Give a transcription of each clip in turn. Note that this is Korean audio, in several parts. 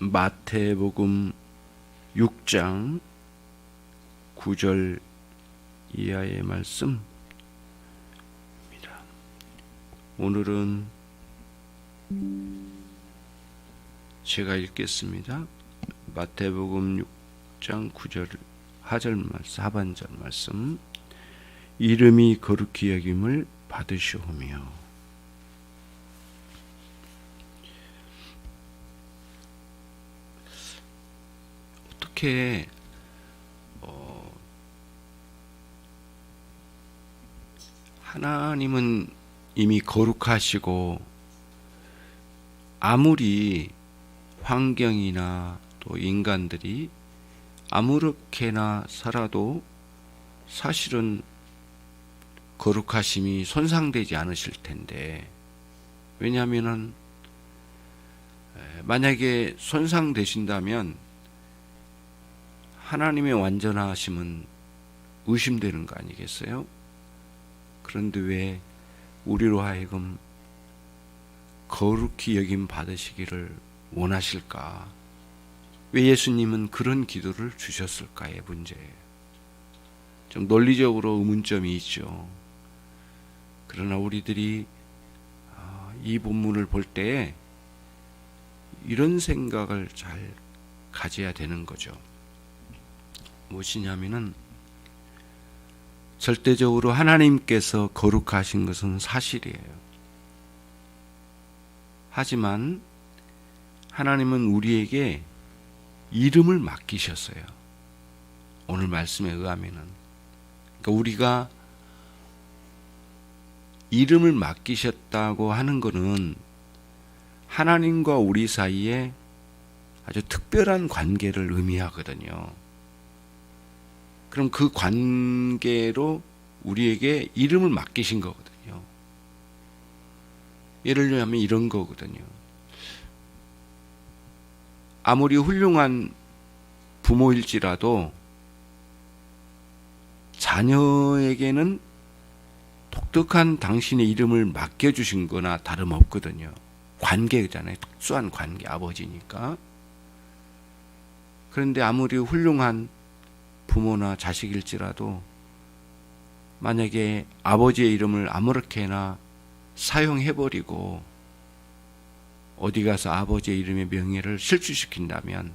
마태복음 6장 9절 이하의 말씀입니다. 오늘은 제가 읽겠습니다. 마태복음 6장 9절 하반절 말씀. 이름이 거룩히 여김을 받으시오며. 어떻게 하나님은 이미 거룩하시고 아무리 환경이나 또 인간들이 아무렇게나 살아도 사실은 거룩하심이 손상되지 않으실 텐데, 왜냐하면은 만약에 손상되신다면 하나님의 완전하심은 의심되는 거 아니겠어요? 그런데 왜 우리로 하여금 거룩히 여김 받으시기를 원하실까? 왜 예수님은 그런 기도를 주셨을까의 문제예요. 좀 논리적으로 의문점이 있죠. 그러나 우리들이 이 본문을 볼 때에 이런 생각을 잘 가져야 되는 거죠. 무엇이냐면은 절대적으로 하나님께서 거룩하신 것은 사실이에요. 하지만 하나님은 우리에게 이름을 맡기셨어요. 오늘 말씀에 의하면은. 그러니까 우리가 이름을 맡기셨다고 하는 것은 하나님과 우리 사이에 아주 특별한 관계를 의미하거든요. 그럼 그 관계로 우리에게 이름을 맡기신 거거든요. 예를 들면 이런 거거든요. 아무리 훌륭한 부모일지라도 자녀에게는 독특한 당신의 이름을 맡겨주신 거나 다름없거든요. 관계잖아요. 특수한 관계, 아버지니까. 그런데 아무리 훌륭한 부모나 자식일지라도 만약에 아버지의 이름을 아무렇게나 사용해버리고 어디 가서 아버지의 이름의 명예를 실추시킨다면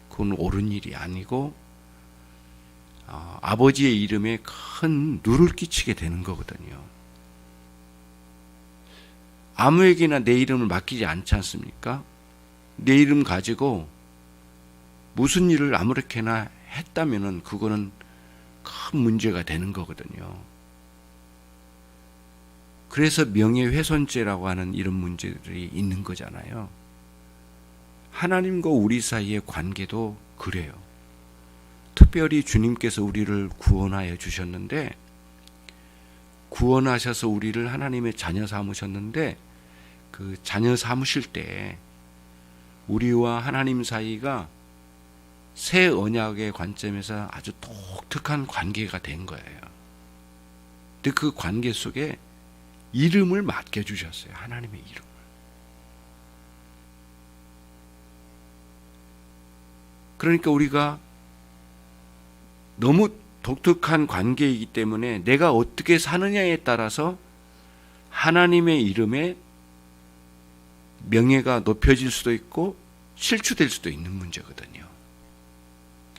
그건 옳은 일이 아니고 아버지의 이름에 큰 누를 끼치게 되는 거거든요. 아무에게나 내 이름을 맡기지 않지 않습니까? 내 이름 가지고 무슨 일을 아무렇게나 했다면은 그거는 큰 문제가 되는 거거든요. 그래서 명예훼손죄라고 하는 이런 문제들이 있는 거잖아요. 하나님과 우리 사이의 관계도 그래요. 특별히 주님께서 우리를 구원하여 주셨는데, 구원하셔서 우리를 하나님의 자녀 삼으셨는데, 그 자녀 삼으실 때 우리와 하나님 사이가 새 언약의 관점에서 아주 독특한 관계가 된 거예요. 근데 그 관계 속에 이름을 맡겨주셨어요. 하나님의 이름을. 그러니까 우리가 너무 독특한 관계이기 때문에 내가 어떻게 사느냐에 따라서 하나님의 이름에 명예가 높여질 수도 있고 실추될 수도 있는 문제거든요.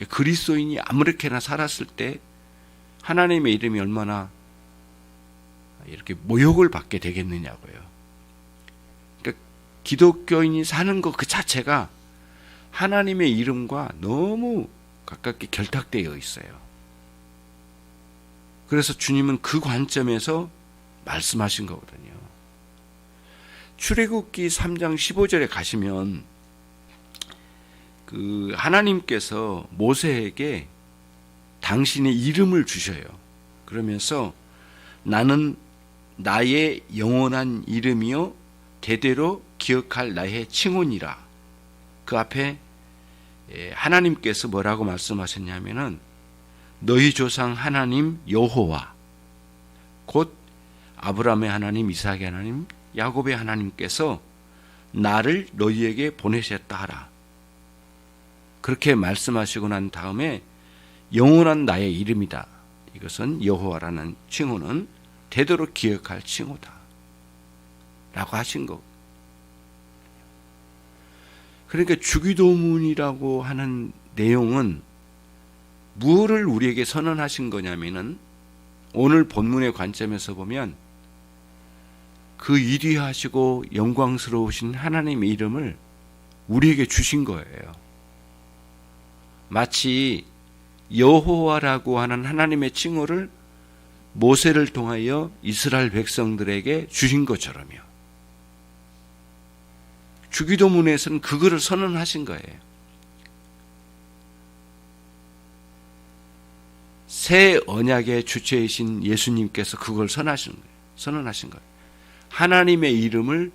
그리스도인이 아무렇게나 살았을 때 하나님의 이름이 얼마나 이렇게 모욕을 받게 되겠느냐고요. 그러니까 기독교인이 사는 것 그 자체가 하나님의 이름과 너무 가깝게 결탁되어 있어요. 그래서 주님은 그 관점에서 말씀하신 거거든요. 출애굽기 3장 15절에 가시면 그 하나님께서 모세에게 당신의 이름을 주셔요. 그러면서 나는 나의 영원한 이름이요 대대로 기억할 나의 칭혼이라. 그 앞에 하나님께서 뭐라고 말씀하셨냐면은 너희 조상 하나님 여호와 곧 아브라함의 하나님, 이삭의 하나님, 야곱의 하나님께서 나를 너희에게 보내셨다 하라. 그렇게 말씀하시고 난 다음에 영원한 나의 이름이다. 이것은 여호와라는 칭호는 되도록 기억할 칭호다. 라고 하신 거. 그러니까 주기도문이라고 하는 내용은 무엇을 우리에게 선언하신 거냐면은 오늘 본문의 관점에서 보면 그 위대하시고 영광스러우신 하나님의 이름을 우리에게 주신 거예요. 마치 여호와라고 하는 하나님의 칭호를 모세를 통하여 이스라엘 백성들에게 주신 것처럼요. 주기도문에서는 그거를 선언하신 거예요. 새 언약의 주체이신 예수님께서 그걸 선언하신 거예요. 하나님의 이름을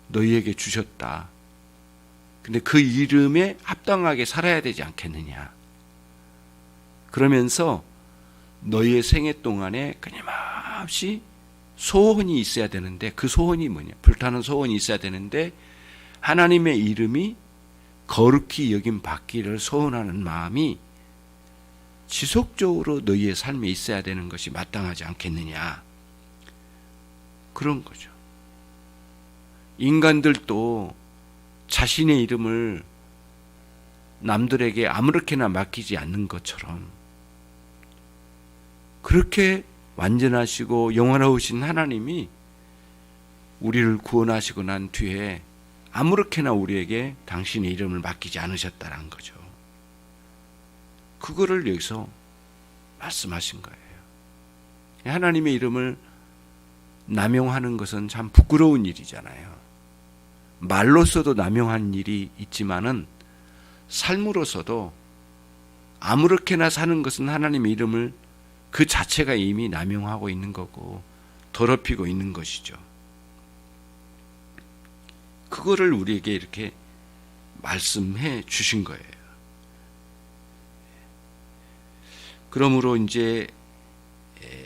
너희에게 주셨다. 근데 그 이름에 합당하게 살아야 되지 않겠느냐. 그러면서 너희의 생애 동안에 끊임없이 소원이 있어야 되는데 그 소원이 뭐냐? 불타는 소원이 있어야 되는데 하나님의 이름이 거룩히 여김 받기를 소원하는 마음이 지속적으로 너희의 삶에 있어야 되는 것이 마땅하지 않겠느냐. 그런 거죠. 인간들도 자신의 이름을 남들에게 아무렇게나 맡기지 않는 것처럼 그렇게 완전하시고 영원하신 하나님이 우리를 구원하시고 난 뒤에 아무렇게나 우리에게 당신의 이름을 맡기지 않으셨다는 거죠. 그거를 여기서 말씀하신 거예요. 하나님의 이름을 남용하는 것은 참 부끄러운 일이잖아요. 말로서도 남용한 일이 있지만은 삶으로서도 아무렇게나 사는 것은 하나님의 이름을 그 자체가 이미 남용하고 있는 거고 더럽히고 있는 것이죠. 그거를 우리에게 이렇게 말씀해 주신 거예요. 그러므로 이제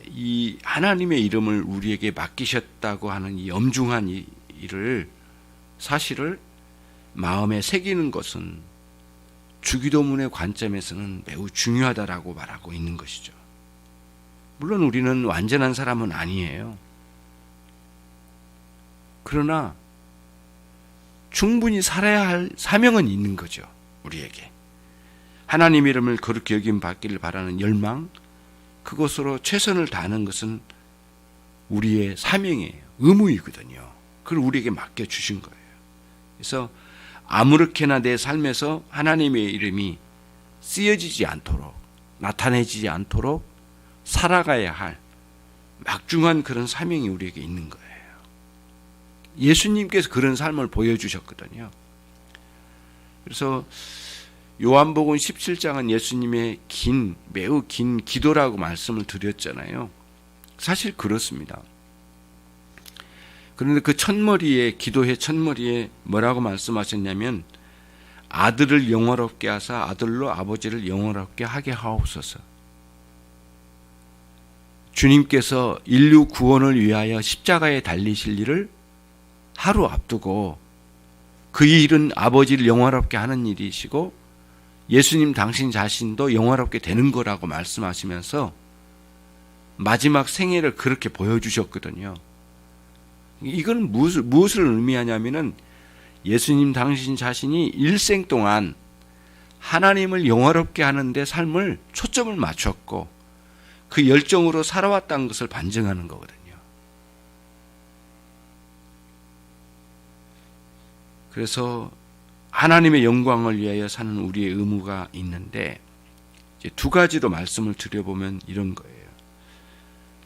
이 하나님의 이름을 우리에게 맡기셨다고 하는 이 엄중한 일을 사실을 마음에 새기는 것은 주기도문의 관점에서는 매우 중요하다라고 말하고 있는 것이죠. 물론 우리는 완전한 사람은 아니에요. 그러나 충분히 살아야 할 사명은 있는 거죠. 우리에게. 하나님 이름을 거룩히 여김 받기를 바라는 열망, 그것으로 최선을 다하는 것은 우리의 사명이에요. 의무이거든요. 그걸 우리에게 맡겨주신 거예요. 그래서 아무렇게나 내 삶에서 하나님의 이름이 쓰여지지 않도록, 나타내지지 않도록 살아가야 할 막중한 그런 사명이 우리에게 있는 거예요. 예수님께서 그런 삶을 보여주셨거든요. 그래서 요한복음 17장은 예수님의 매우 긴 기도라고 말씀을 드렸잖아요. 사실 그렇습니다. 그런데 그 첫머리에, 기도의 첫머리에 뭐라고 말씀하셨냐면 아들을 영화롭게 하사 아들로 아버지를 영화롭게 하게 하옵소서. 주님께서 인류 구원을 위하여 십자가에 달리실 일을 하루 앞두고 그 일은 아버지를 영화롭게 하는 일이시고 예수님 당신 자신도 영화롭게 되는 거라고 말씀하시면서 마지막 생애를 그렇게 보여주셨거든요. 이건 무엇을 의미하냐면은 예수님 당신 자신이 일생 동안 하나님을 영화롭게 하는데 삶을 초점을 맞췄고 그 열정으로 살아왔다는 것을 반증하는 거거든요. 그래서 하나님의 영광을 위하여 사는 우리의 의무가 있는데 이제 두 가지로 말씀을 드려보면 이런 거예요.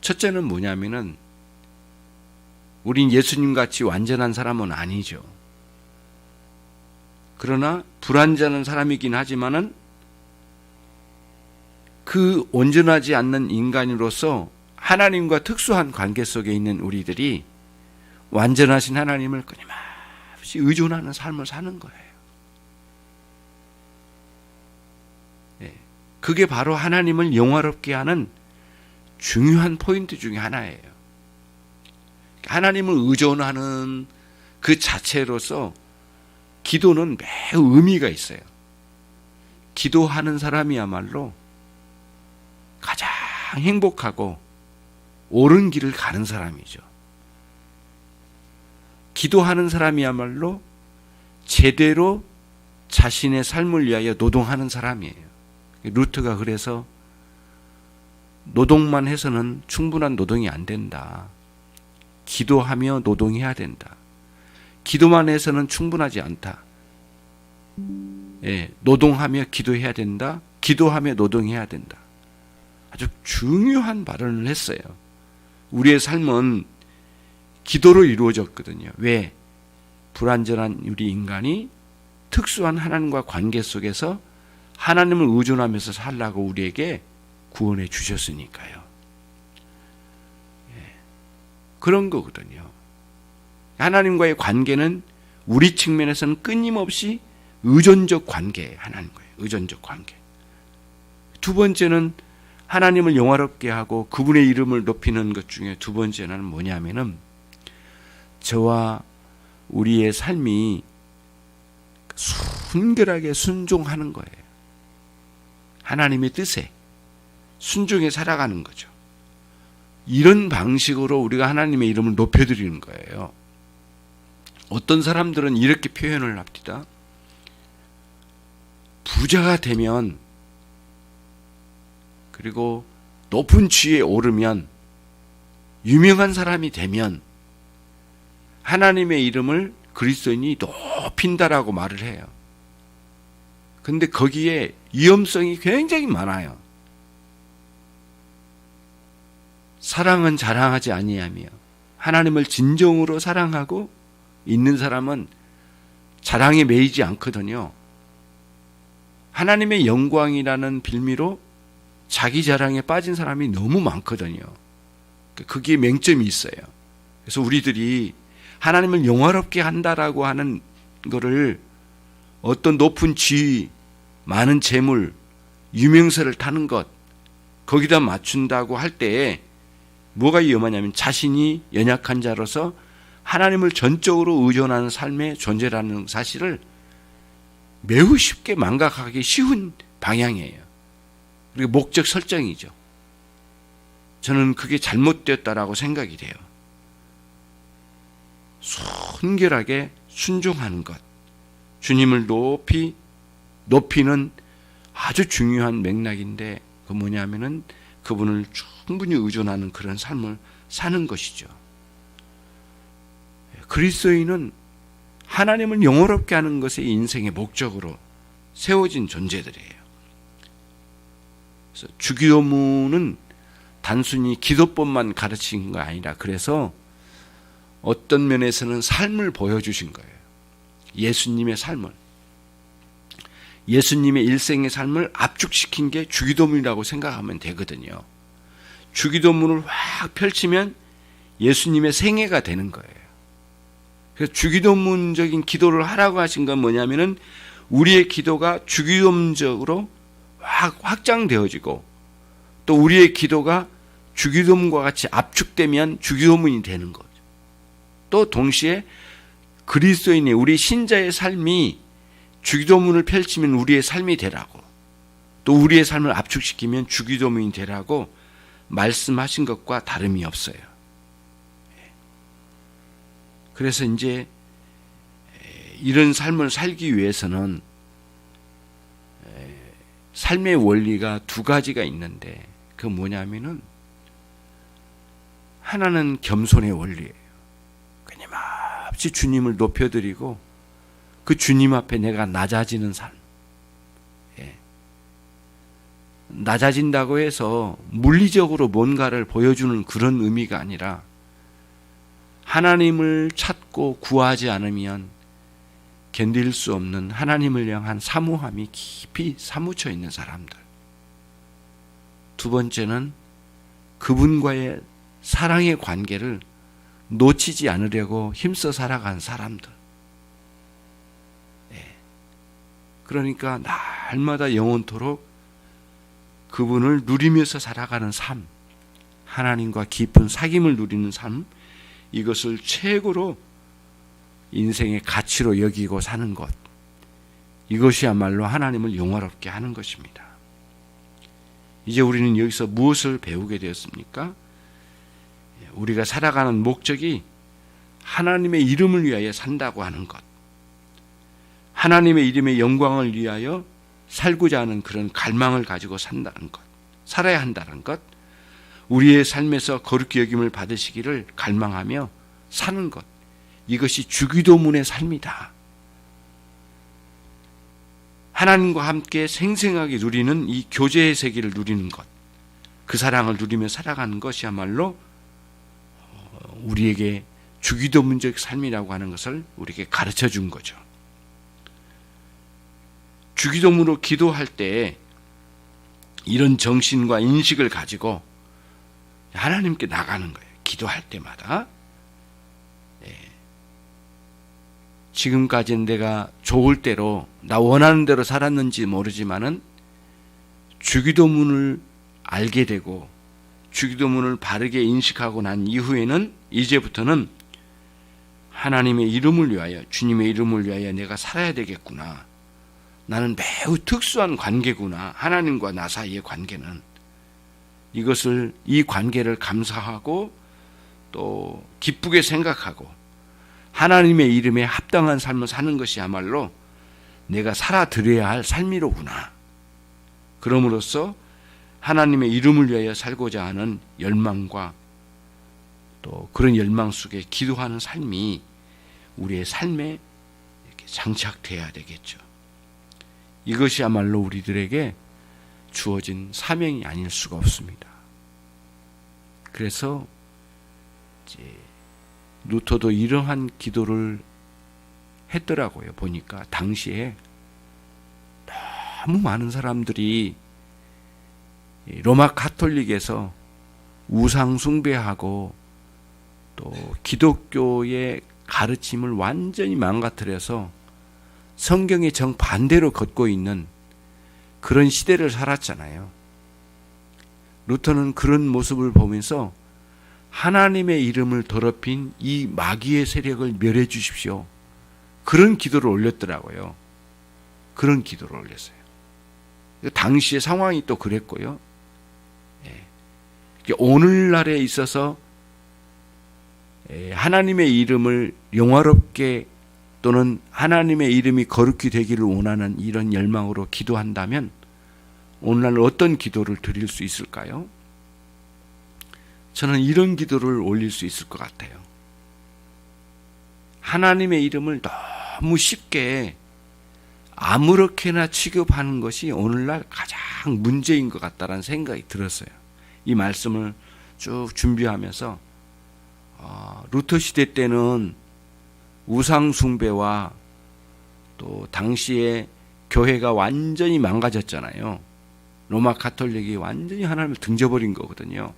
첫째는 뭐냐면은 우린 예수님같이 완전한 사람은 아니죠. 그러나 불완전한 사람이긴 하지만은 그 온전하지 않는 인간으로서 하나님과 특수한 관계 속에 있는 우리들이 완전하신 하나님을 끊임없이 의존하는 삶을 사는 거예요. 그게 바로 하나님을 영화롭게 하는 중요한 포인트 중에 하나예요. 하나님을 의존하는 그 자체로서 기도는 매우 의미가 있어요. 기도하는 사람이야말로 가장 행복하고 옳은 길을 가는 사람이죠. 기도하는 사람이야말로 제대로 자신의 삶을 위하여 노동하는 사람이에요. 루터가 그래서 노동만 해서는 충분한 노동이 안 된다. 기도하며 노동해야 된다. 기도만 해서는 충분하지 않다. 노동하며 기도해야 된다. 기도하며 노동해야 된다. 아주 중요한 발언을 했어요. 우리의 삶은 기도로 이루어졌거든요. 왜? 불완전한 우리 인간이 특수한 하나님과 관계 속에서 하나님을 의존하면서 살라고 우리에게 구원해 주셨으니까요. 그런 거거든요. 하나님과의 관계는 우리 측면에서는 끊임없이 의존적 관계예요. 하나님과의 의존적 관계. 두 번째는 하나님을 영화롭게 하고 그분의 이름을 높이는 것 중에 두 번째는 뭐냐면은 저와 우리의 삶이 순결하게 순종하는 거예요. 하나님의 뜻에 순종해 살아가는 거죠. 이런 방식으로 우리가 하나님의 이름을 높여드리는 거예요. 어떤 사람들은 이렇게 표현을 합니다. 부자가 되면 그리고 높은 지위에 오르면 유명한 사람이 되면 하나님의 이름을 그리스도인이 높인다라고 말을 해요. 근데 거기에 위험성이 굉장히 많아요. 사랑은 자랑하지 아니하며 하나님을 진정으로 사랑하고 있는 사람은 자랑에 매이지 않거든요. 하나님의 영광이라는 빌미로 자기 자랑에 빠진 사람이 너무 많거든요. 거기에 맹점이 있어요. 그래서 우리들이 하나님을 영화롭게 한다라고 하는 거를 어떤 높은 지위, 많은 재물, 유명세를 타는 것 거기다 맞춘다고 할 때에 뭐가 위험하냐면 자신이 연약한 자로서 하나님을 전적으로 의존하는 삶의 존재라는 사실을 매우 쉽게 망각하기 쉬운 방향이에요. 그리고 목적 설정이죠. 저는 그게 잘못되었다라고 생각이 돼요. 순결하게 순종하는 것, 주님을 높이는 아주 중요한 맥락인데 그 뭐냐면은 그분을 충분히 의존하는 그런 삶을 사는 것이죠. 그리스도인은 하나님을 영화롭게 하는 것이 인생의 목적으로 세워진 존재들이에요. 그래서 주기도문은 단순히 기도법만 가르친 거 아니라 그래서 어떤 면에서는 삶을 보여주신 거예요. 예수님의 삶을. 예수님의 일생의 삶을 압축시킨 게 주기도문이라고 생각하면 되거든요. 주기도문을 확 펼치면 예수님의 생애가 되는 거예요. 그래서 주기도문적인 기도를 하라고 하신 건 뭐냐면은 우리의 기도가 주기도문적으로 확장되어지고 또 우리의 기도가 주기도문과 같이 압축되면 주기도문이 되는 거죠. 또 동시에 그리스도인의 우리 신자의 삶이 주기도문을 펼치면 우리의 삶이 되라고 또 우리의 삶을 압축시키면 주기도문이 되라고 말씀하신 것과 다름이 없어요. 그래서 이제 이런 삶을 살기 위해서는 삶의 원리가 두 가지가 있는데 그 뭐냐면은 하나는 겸손의 원리예요. 끊임없이 주님을 높여드리고 그 주님 앞에 내가 낮아지는 삶. 낮아진다고 해서 물리적으로 뭔가를 보여주는 그런 의미가 아니라 하나님을 찾고 구하지 않으면 견딜 수 없는 하나님을 향한 사모함이 깊이 사무쳐 있는 사람들. 두 번째는 그분과의 사랑의 관계를 놓치지 않으려고 힘써 살아간 사람들. 그러니까 날마다 영원토록 그분을 누리면서 살아가는 삶, 하나님과 깊은 사귐을 누리는 삶, 이것을 최고로 인생의 가치로 여기고 사는 것, 이것이야말로 하나님을 영화롭게 하는 것입니다. 이제 우리는 여기서 무엇을 배우게 되었습니까? 우리가 살아가는 목적이 하나님의 이름을 위하여 산다고 하는 것, 하나님의 이름의 영광을 위하여 살고자 하는 그런 갈망을 가지고 산다는 것, 살아야 한다는 것, 우리의 삶에서 거룩히 여김을 받으시기를 갈망하며 사는 것, 이것이 주기도문의 삶이다. 하나님과 함께 생생하게 누리는 이 교제의 세계를 누리는 것, 그 사랑을 누리며 살아가는 것이야말로 우리에게 주기도문적 삶이라고 하는 것을 우리에게 가르쳐 준 거죠. 주기도문으로 기도할 때 이런 정신과 인식을 가지고 하나님께 나가는 거예요. 기도할 때마다. 지금까지는 내가 좋을 대로 나 원하는 대로 살았는지 모르지만은 주기도문을 알게 되고 주기도문을 바르게 인식하고 난 이후에는 이제부터는 하나님의 이름을 위하여, 주님의 이름을 위하여 내가 살아야 되겠구나. 나는 매우 특수한 관계구나. 하나님과 나 사이의 관계는. 이 관계를 감사하고 또 기쁘게 생각하고 하나님의 이름에 합당한 삶을 사는 것이야말로 내가 살아드려야 할 삶이로구나. 그럼으로써 하나님의 이름을 위하여 살고자 하는 열망과 또 그런 열망 속에 기도하는 삶이 우리의 삶에 이렇게 장착되어야 되겠죠. 이것이야말로 우리들에게 주어진 사명이 아닐 수가 없습니다. 그래서 이제 루터도 이러한 기도를 했더라고요. 보니까 당시에 너무 많은 사람들이 로마 가톨릭에서 우상 숭배하고 또 기독교의 가르침을 완전히 망가뜨려서 성경의 정반대로 걷고 있는 그런 시대를 살았잖아요. 루터는 그런 모습을 보면서 하나님의 이름을 더럽힌 이 마귀의 세력을 멸해 주십시오. 그런 기도를 올렸더라고요. 그런 기도를 올렸어요. 당시의 상황이 또 그랬고요. 오늘날에 있어서 하나님의 이름을 영화롭게 또는 하나님의 이름이 거룩히 되기를 원하는 이런 열망으로 기도한다면 오늘날 어떤 기도를 드릴 수 있을까요? 저는 이런 기도를 올릴 수 있을 것 같아요. 하나님의 이름을 너무 쉽게 아무렇게나 취급하는 것이 오늘날 가장 문제인 것 같다는 생각이 들었어요. 이 말씀을 쭉 준비하면서 루터 시대 때는 우상 숭배와 또 당시에 교회가 완전히 망가졌잖아요. 로마 가톨릭이 완전히 하나님을 등져버린 거거든요.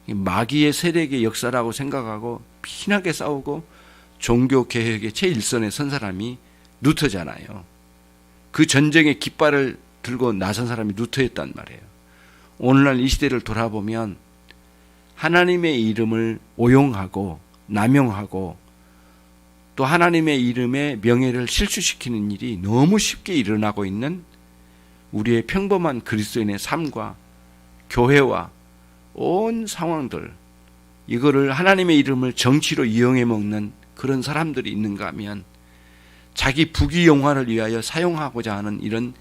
마귀의 세력의 역사라고 생각하고 피나게 싸우고 종교개혁의 최일선에 선 사람이 루터잖아요. 그 전쟁의 깃발을 들고 나선 사람이 루터였단 말이에요. 오늘날 이 시대를 돌아보면 하나님의 이름을 오용하고 남용하고 또 하나님의 이름의 명예를 실추시키는 일이 너무 쉽게 일어나고 있는 우리의 평범한 그리스도인의 삶과 교회와 온 상황들, 이거를 하나님의 이름을 정치로 이용해 먹는 그런 사람들이 있는가 하면 자기 부귀영화를 위하여 사용하고자 하는 이런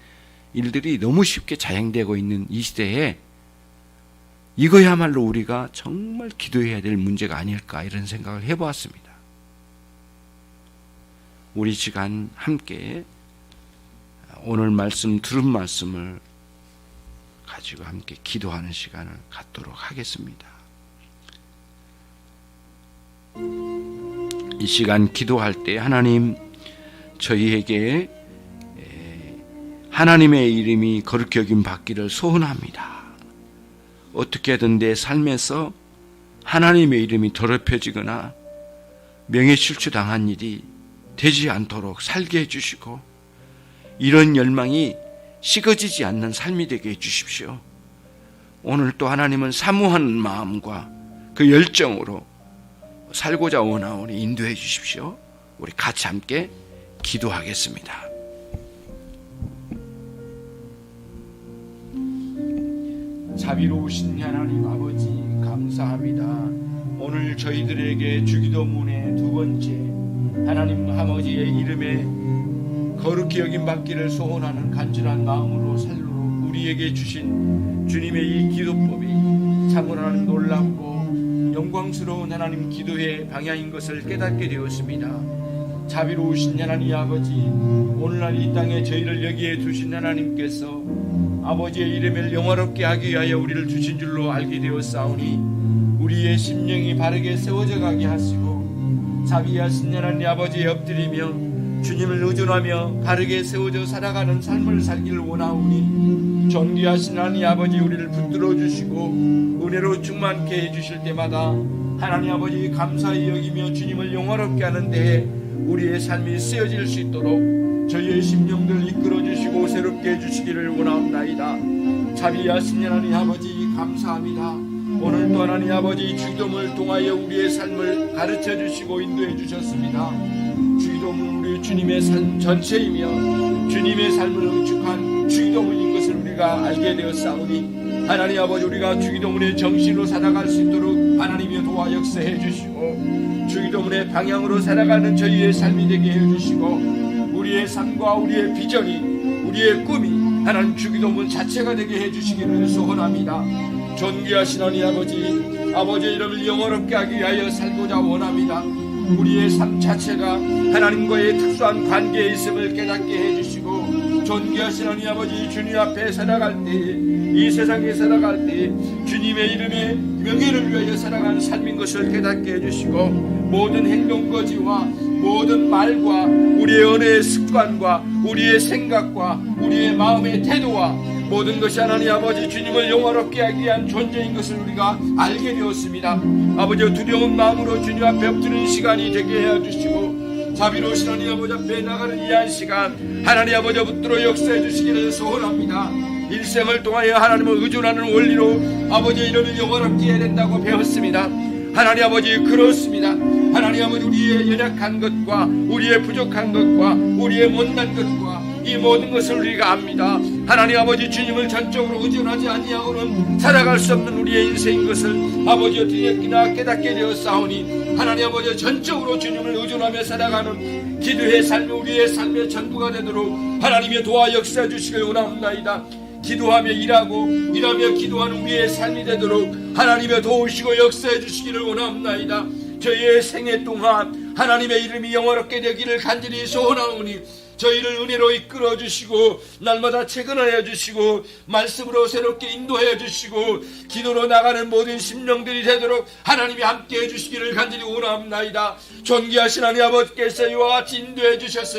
일들이 너무 쉽게 자행되고 있는 이 시대에 이거야말로 우리가 정말 기도해야 될 문제가 아닐까 이런 생각을 해보았습니다. 우리 시간 함께 오늘 말씀 들은 말씀을 가지고 함께 기도하는 시간을 갖도록 하겠습니다. 이 시간 기도할 때 하나님, 저희에게 하나님의 이름이 거룩히 여김 받기를 소원합니다. 어떻게든 내 삶에서 하나님의 이름이 더럽혀지거나 명예실추당한 일이 되지 않도록 살게 해주시고 이런 열망이 식어지지 않는 삶이 되게 해주십시오. 오늘 또 하나님은 사모하는 마음과 그 열정으로 살고자 원하오니 인도해 주십시오. 우리 같이 함께 기도하겠습니다. 자비로우신 하나님 아버지 감사합니다. 오늘 저희들에게 주기도문의 두 번째 하나님 아버지의 이름에 거룩히 여김 받기를 소원하는 간절한 마음으로 살로 우리에게 주신 주님의 이 기도법이 참으로 하나님 놀랍고 영광스러운 하나님 기도의 방향인 것을 깨닫게 되었습니다. 자비로우신 하나님 아버지, 오늘날 이 땅에 저희를 여기에 두신 하나님께서 아버지의 이름을 영화롭게 하기 위하여 우리를 주신 줄로 알게 되었사오니 우리의 심령이 바르게 세워져 가게 하시고 자비하신 하나님 아버지에 엎드리며 주님을 의존하며 바르게 세워져 살아가는 삶을 살기를 원하오니 존귀하신 하나님 아버지 우리를 붙들어 주시고 은혜로 충만케 해주실 때마다 하나님 아버지 감사히 여기며 주님을 영화롭게 하는 데에 우리의 삶이 쓰여질 수 있도록 저희의 심령들 이끌어 주시고 새롭게 해주시기를 원하옵나이다. 자비하신 하나님 아버지 감사합니다. 오늘도 하나님 아버지 주기도문을 통하여 우리의 삶을 가르쳐 주시고 인도해 주셨습니다. 주기도문은 우리 주님의 삶 전체이며 주님의 삶을 응축한 주기도문인 것을 우리가 알게 되었사오니 하나님 아버지 우리가 주기도문의 정신으로 살아갈 수 있도록 하나님의 도와 역사해 주시고 주기도문의 방향으로 살아가는 저희의 삶이 되게 해주시고 우리의 삶과 우리의 비전이 우리의 꿈이 하나님 주기도문 자체가 되게 해주시기를 소원합니다. 존귀하신 하나님 아버지의 이름을 영원롭게 하기 위하여 살고자 원합니다. 우리의 삶 자체가 하나님과의 특수한 관계에 있음을 깨닫게 해주시고 존귀하신 하나님 아버지 주님 앞에 살아갈 때 이 세상에 살아갈 때 주님의 이름의 명예를 위하여 살아가는 삶인 것을 깨닫게 해주시고 모든 행동거지와 모든 말과 우리의 언어의 습관과 우리의 생각과 우리의 마음의 태도와 모든 것이 하나님 아버지 주님을 영화롭게 하기 위한 존재인 것을 우리가 알게 되었습니다. 아버지 두려운 마음으로 주님 앞에 엎드리는 시간이 되게 해주시고 자비로우신 하나님 아버지 앞에 나가는 이 한 시간 하나님 아버지 붙들어 역사해 주시기를 소원합니다. 일생을 통하여 하나님을 의존하는 원리로 아버지의 이름을 영원롭게 해야 된다고 배웠습니다. 하나님 아버지 그렇습니다. 하나님 아버지 우리의 연약한 것과 우리의 부족한 것과 우리의 못난 것과 이 모든 것을 우리가 압니다. 하나님 아버지 주님을 전적으로 의존하지 아니하고는 살아갈 수 없는 우리의 인생인 것을 아버지 어떻게나 깨닫게 되었사오니 하나님 아버지 전적으로 주님을 의존하며 살아가는 기도의 삶이 우리의 삶의 전부가 되도록 하나님의 도와 역사해 주시길 원합니다. 기도하며 일하며 기도하는 우리의 삶이 되도록 하나님의 도우시고 역사해 주시기를 원합니다. 저희의 생애 동안 하나님의 이름이 영화롭게 되기를 간절히 소원하오니 저희를 은혜로 이끌어 주시고 날마다 채근하여 주시고 말씀으로 새롭게 인도하여 주시고 기도로 나가는 모든 심령들이 되도록 하나님이 함께 해주시기를 간절히 원합니다. 존귀하신 하나님 아버지께서 이와 같이 인도해 주셔서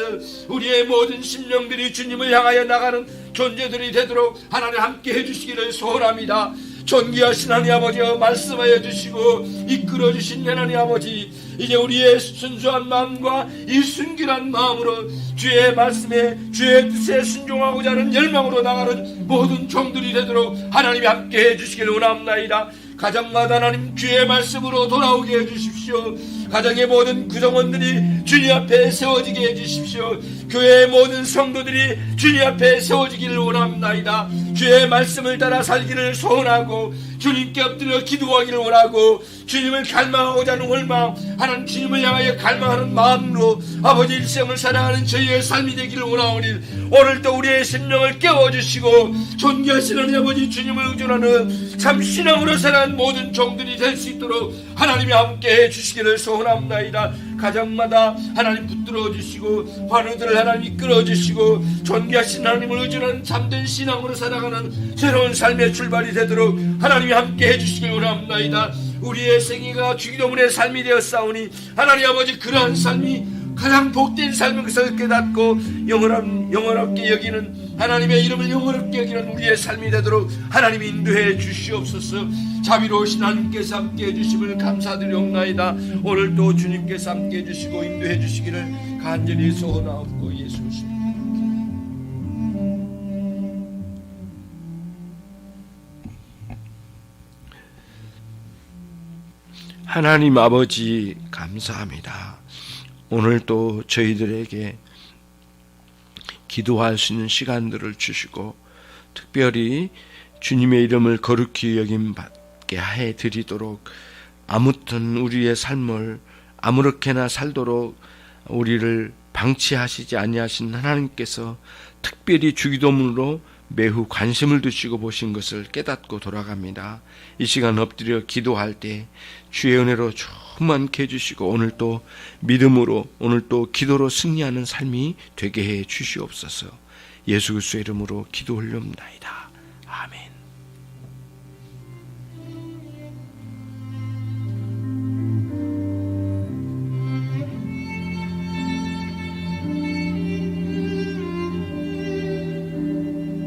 우리의 모든 심령들이 주님을 향하여 나가는 존재들이 되도록 하나님 함께 해주시기를 소원합니다. 존귀하신 하나님 아버지 말씀하여 주시고 이끌어 주신 하나님 아버지 이제 우리의 순수한 마음과 이 순결한 마음으로 주의 말씀에 주의 뜻에 순종하고자 하는 열망으로 나가는 모든 종들이 되도록 하나님이 함께 해주시기를 원합니다. 가정마다 하나님 주의 말씀으로 돌아오게 해주십시오. 가정의 모든 구성원들이 주님 앞에 세워지게 해주십시오. 교회의 모든 성도들이 주님 앞에 세워지기를 원합니다. 주의 말씀을 따라 살기를 소원하고 주님께 엎드려 기도하기를 원하고 주님을 갈망하고자 하는 원망 하나님 주님을 향하여 갈망하는 마음으로 아버지 일생을 살아가는 저희의 삶이 되기를 원하오니 오늘도 우리의 심령을 깨워주시고 존귀하신 하나님 아버지 주님을 의존하는 참 신앙으로 살아가는 모든 종들이 될 수 있도록 하나님이 함께 해주시기를 소원합니다. 가정마다 하나님 붙들어 주시고 환우들을 하나님 이끌어 주시고 존귀하신 하나님을 의존하는 참된 신앙으로 살아가는 새로운 삶의 출발이 되도록 하나님이 함께 해주시길 원합니다. 우리의 생애가 주기도문의 삶이 되었사오니 하나님 아버지 그러한 삶이 가장 복된 삶인 것을 깨닫고 영원롭게 여기는 하나님의 이름을 영원롭게 여기는 우리의 삶이 되도록 하나님이 인도해 주시옵소서. 자비로우신 하나님께서 함께 해주심을 감사드리옵나이다. 오늘도 주님께서 함께 해주시고 인도해 주시기를 간절히 소원하옵고 예수님 하나님 아버지 감사합니다. 오늘도 저희들에게 기도할 수 있는 시간들을 주시고 특별히 주님의 이름을 거룩히 여김받게 해 드리도록, 아무튼 우리의 삶을 아무렇게나 살도록 우리를 방치하시지 아니하신 하나님께서 특별히 주기도문으로 매우 관심을 두시고 보신 것을 깨닫고 돌아갑니다. 이 시간 엎드려 기도할 때 주의 은혜로 충만케 해주시고, 오늘 또 믿음으로, 오늘 또 기도로 승리하는 삶이 되게 해 주시옵소서. 예수 그리스도의 이름으로 기도 올려옵나이다. 아멘.